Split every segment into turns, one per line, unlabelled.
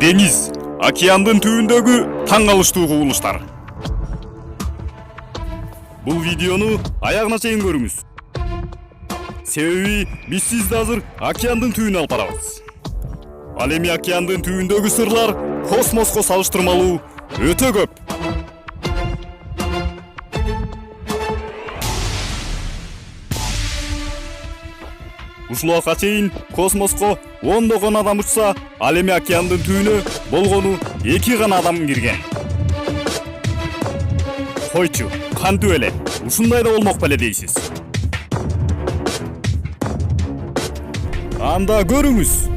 Деңиз, океандын түбүндөгү таң калыштуу кубулуштар. Бул видеону аягына чейин көрүңүз. Себеби биз сизди азыр океандын түбүнө алып барабыз. Ал эми океандын түбүндөгү сырлар космоско салыштырмалуу өтө көп. Ушул убакка чейин космоско ондогон адам учса, ал эми океандын түбүнө болгону 2 гана адам кирген. Койчу, кантип эле? Ушундай да болмок беле дейсиз. Анда көрүңүз.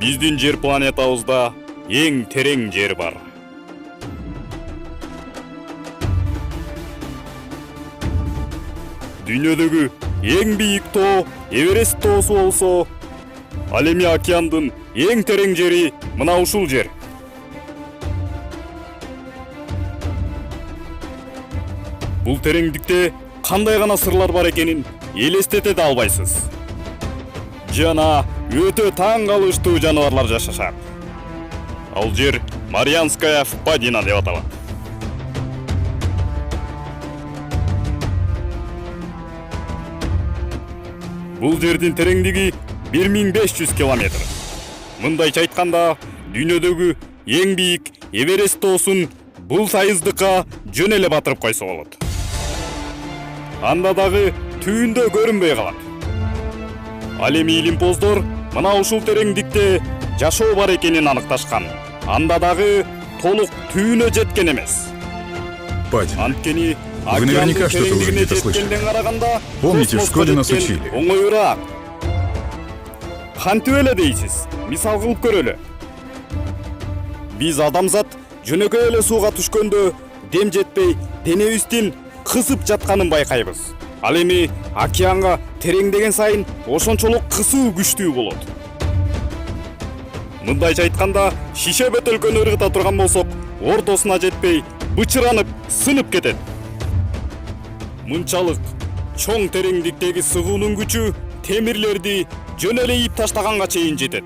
Биздин жер планетабызда эң терең жер бар. Дүйнөдөгү эң бийик тоо Эверест тоосу болсо, ал эми океандын эң терең жери мына ушул жер. Бул тереңдикте кандай гана сырлар бар экенин элестете да албайсыз. Жана өтө таң калыштуу жаныбарлар жашашат. Ал жер Марианская впадина деп аталат. Бул жердин тереңдиги 1500 километр. Мындайча айтканда, дүйнөдөгү эң бийик Эверест тоосун бул сайыздыкка жөн эле батырып койсо болот. Анда дагы түбүндө көрүнбөй калат. Ал эми илимпоздор мына ушул тереңдикте жашоо бар экенин аныкташкан. Анда дагы толук түбүнө жеткен эмес. Анткени
Вы наверняка что-то уже где-то слышали. Помните, в школе нас учили.
Оңоюраак. Кантип эле дейсиз? Мисал кылып көрөлү. Биз адамзат жөнөкөй эле сууга түшкөндө дем жетпей, денебиздин кысып жатканын байкайбыз. Ал эми океанга тереңдеген сайын ошончолук кысуу күчтүү болот. Мындайча айтканда, шише бөтөлкөнү ыргыта турган болсок, ортосуна жетпей, бычыранып, сынып кетет. Мынчалык чоң тереңдиктеги сыгуунун күчү темирлерди жөн эле ийип таштаганга чейин жетет.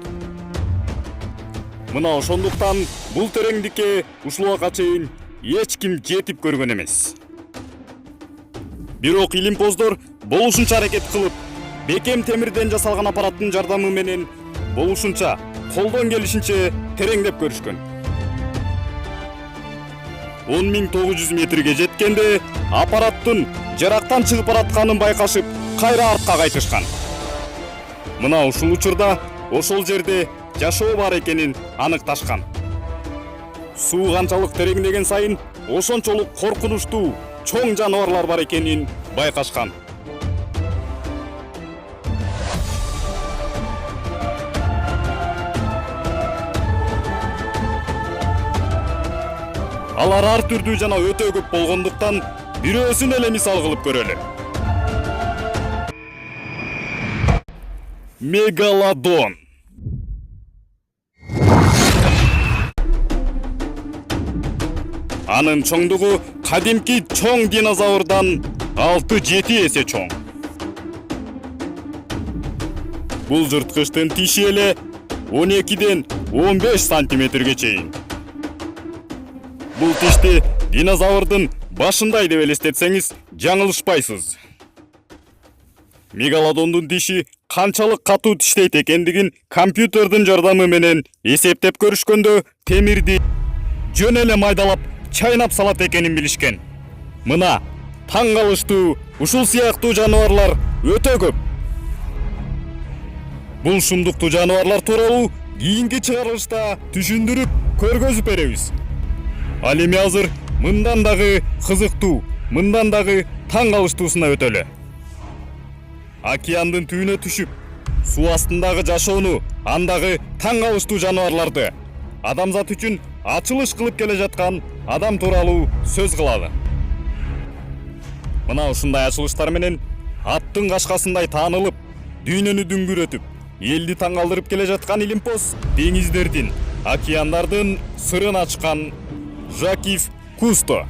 Мына ошондуктан бул тереңдикке ушул убакка чейин эч ким жетип көргөн эмес. Бирок илимпоздор болушунча аракет кылып, бекем темирден жасалган аппараттын жардамы менен болушунча, колдон келишинче тереңдеп көрүшкөн. 10900 метрге жеткенде аппараттын жарактан чыгып баратканын байкашып, кайра артка кайтышкан. Мына ушул учурда ошол жерде жашоо бар экенин аныкташкан. Суу канчалык тереңдеген сайын ошончолук коркунучтуу чоң жаныбарлар бар экенин байкашкан. Алар ар түрдүү жана өтө көп болгондуктан бирөөсүн эле мисал кылып көрөлү. Мегалодон. Анын чоңдугу кадимки чоң динозаврдан 6-7 эсе чоң. Бул жырткычтын тиши эле 12-ден 15 сантиметрге чейин. Бул тишти динозаврдын башындай деп элестетсеңиз, жаңылышпайсыз. Мегалодондун тиши канчалык катуу тиштейт экендигин компьютердин жардамы менен эсептеп көрүшкөндө темирди жөн эле майдалап, чайнап салат экенин билишкен. Мына таң калыштуу ушул сыяктуу жаныбарлар өтө көп. Бул шумдуктуу жаныбарлар тууралуу кийинки чыгарылышта түшүндүрүп, көргөзүп беребиз. Ал эми азыр мындан дагы кызыктуу, мындан дагы таң калыштуусуна өтөлү. Океандын түбүнө түшүп, суу астындагы жашоону, андагы таң калыштуу жаныбарларды, адамзат үчүн ачылыш кылып келе жаткан адам тууралуу сөз кылалы. Мына ушундай ачылыштар менен аттын кашкасындай таанылып, дүйнөнү дүңгүрөтүп, элди таң калтырып келе жаткан Илимпос деңиздердин, океандардын сырын ачкан Жакив Кусто.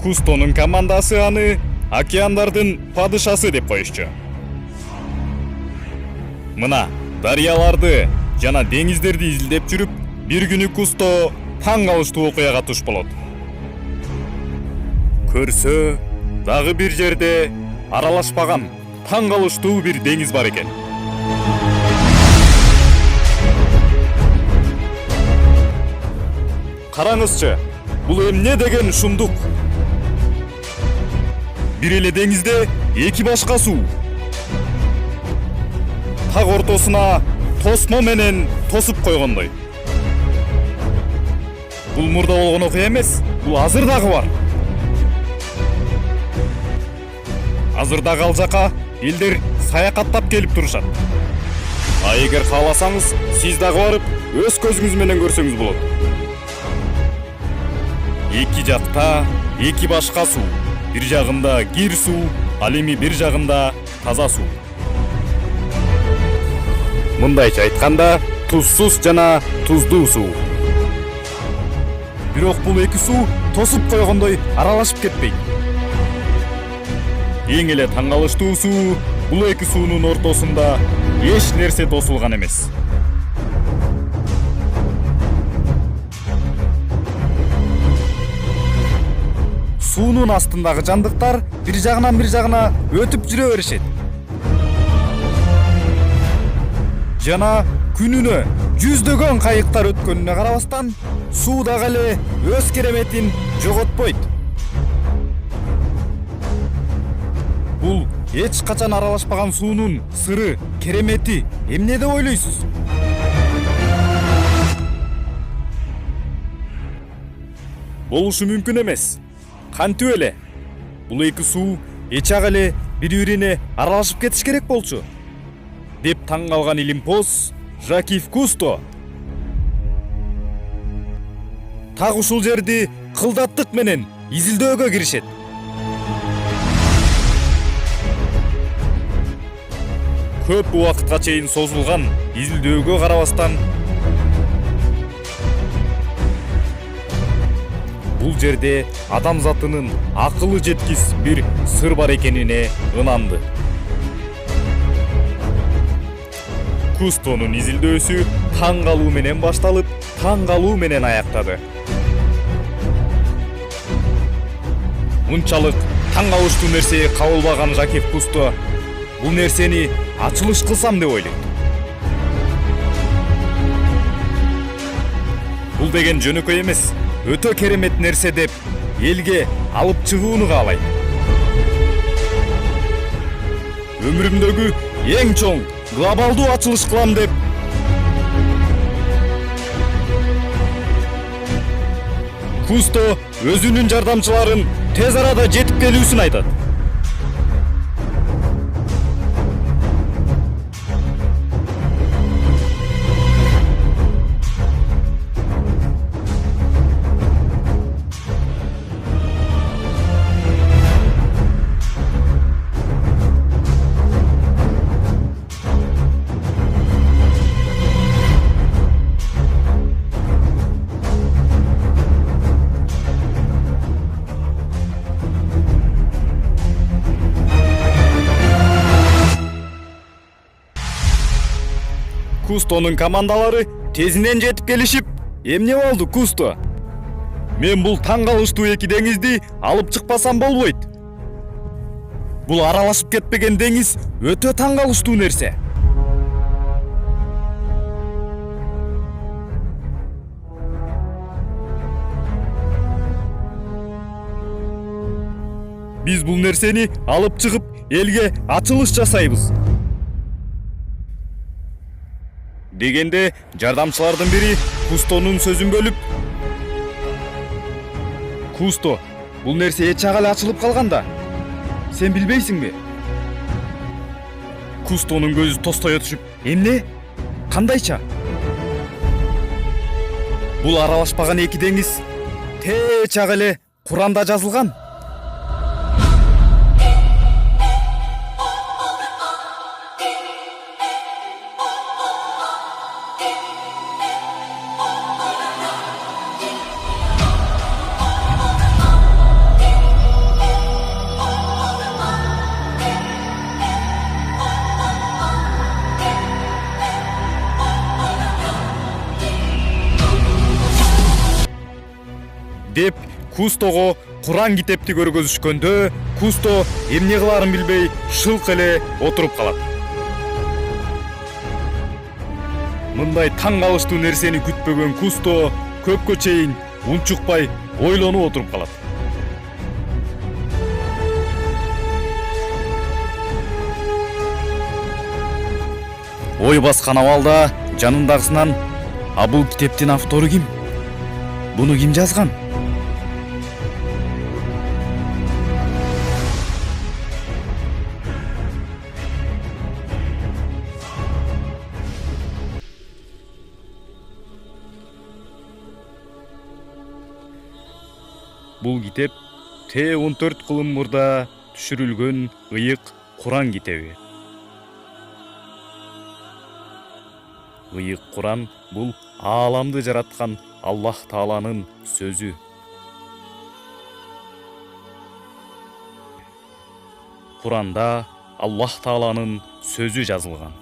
Кустонун командасы аны океандардын падышасы деп коюшчу. Мына дарыяларды жана деңиздерди изилдеп жүрүп, бир күнү Кусто таң калыштуу окуяга туш болот. Көрсө, дагы бир жерде аралашпаган, таң калыштуу бир деңиз бар экен. Караңызчы, бул эмне деген шумдук? Бир эле деңизде эки башка суу. Так ортосуна тосмо менен тосуп койгондой. Бул мурда болгон окуя эмес, бул азыр дагы бар. Азыр дагы ал жака элдер саякаттап келип турушат. А эгер кааласаңыз, сиз дагы барып, өз көзүңүз менен көрсөңүз болот. Эки жакта эки башка суу. Бир жагында кир суу, ал эми бир жагында таза суу. Мындайча айтканда, тузсуз жана туздуу суу. Бирок бул эки суу тосуп койгондой аралашып кетпейт. Эң эле таң калыштуу суу, бул эки суунун ортосунда эч нерсе тосулган эмес. Суунун астындагы жандыктар бир жагынан бир жагына өтүп жүрө беришет. Жана күнүнө жүздөгөн кайыктар өткөнүнө карабастан, суу дагы эле өз кереметин жоготпойт. Бул эч качан аралашпаган суунун сыры, керемети эмне деп ойлойсуз? Болушу мүмкүн эмес. Кантип эле? Бул эки суу эч эле бири-бирине аралашып кетиш керек болчу, деп таң калган Илимпос Жакив Кусто. Так ушул жерди кылдаттык менен изилдөөгө киришет. Көп убакытка чейин созулган изилдөөгө карабастан, бул жерде адамзатынын акылы жеткис бир сыр бар экенине ынанды. Кустонун изилдөөсү таң калуу менен башталып, таң калуу менен аяктады. Мынчалык таң калыштуу нерсеге кабылбаган Жакив Кусто бул нерсени ачылыш кылсам деп ойлойт. Бул деген жөнөкөй эмес, өтө керемет нерсе деп элге алып чыгууну каалайт. Өмүрүмдөгү эң чоң глобалдуу ачылыш кылам деп Кусто өзүнүн жардамчыларын тез арада жетип келүүсүн айтат. Кустонун командалары тезинен жетип келишип, эмне болду Кусто? Мен бул таң калыштуу эки деңизди алып чыкпасам болбойт. Бул аралашып кетпеген деңиз өтө таң калыштуу нерсе. Биз бул нерсени алып чыгып, элге ачылыш жасайбыз. Дегенде жардамчылардын бири Кустонун сөзүн бөлүп: Кусто, бул нерсе эч эле ачылып калган да. Сен билбейсиңби? Кустонун көзү тостое түшүп: эмне? Кандайча? Бул аралашпаган эки деңиз теч эле Куранда жазылган. деп Кустого Куран китепти көргөзүшкөндө Кусто эмне кылаарын билбей шылк эле отуруп калат. Мындай таң калыштуу нерсени күтпөгөн Кусто көпкө чейин унчукпай ойлонуп отуруп калат. Ой баскан абалда жанындагысынан: "А бул китептин автору ким? Буну ким жазган?" Бул китеп Т14 кылым мурда түшүрүлгөн ыйык Куран китеби. Ыйык Куран бул ааламды жараткан Аллах Тааланын сөзү. Куранда Аллах Тааланын сөзү жазылган.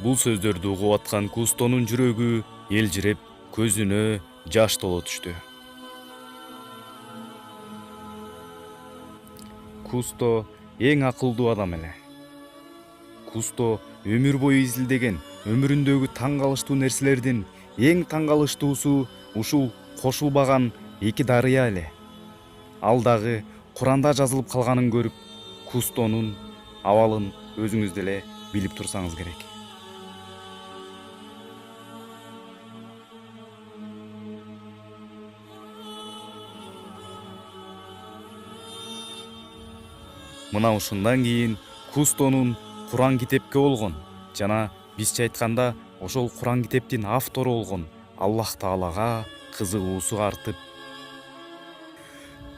Бул сөздөрдү угуп аткан Кустонун жүрөгү элжиреп, көзүнө жаш толо түштү. Кусто эң акылдуу адам эле. Кусто өмүр бою изилдеген өмүрүндөгү таң калыштуу нерселердин эң таң калыштуусу ушул кошулбаган эки дарыя эле. Ал дагы Куранда жазылып калганын көрүп, Кустонун абалын өзүңүз деле билип турсаңыз керек. Мына ушундан кийин Кустонун Куран китепке болгон жана бизче айтканда ошол Куран китептин автору болгон Аллах Таалага кызыгуусу артып,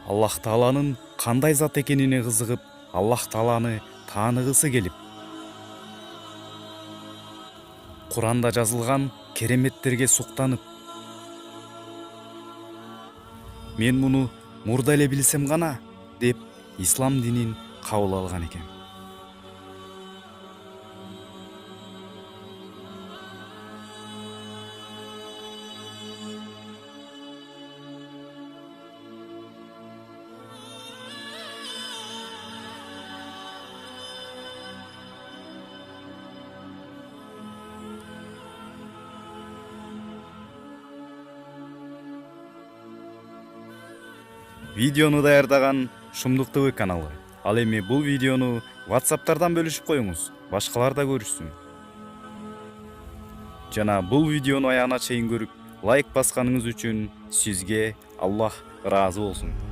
Аллах Тааланын кандай зат экенине кызыгып, Аллах Тааланы тааныгысы келип, Куранда жазылган кереметтерге суктанып, "Мен муну мурда эле билсем гана" деп ислам динин кабыл алган экен. Видеону даярдаган Шумдук ТВ каналы. Ал эми бул видеону WhatsApp'тардан бөлүшүп коюңуз, башкалар да көрүшсүн. Жана бул видеону аягына чейин көрүп, лайк басканыңыз үчүн сизге Аллах ыраазы болсун.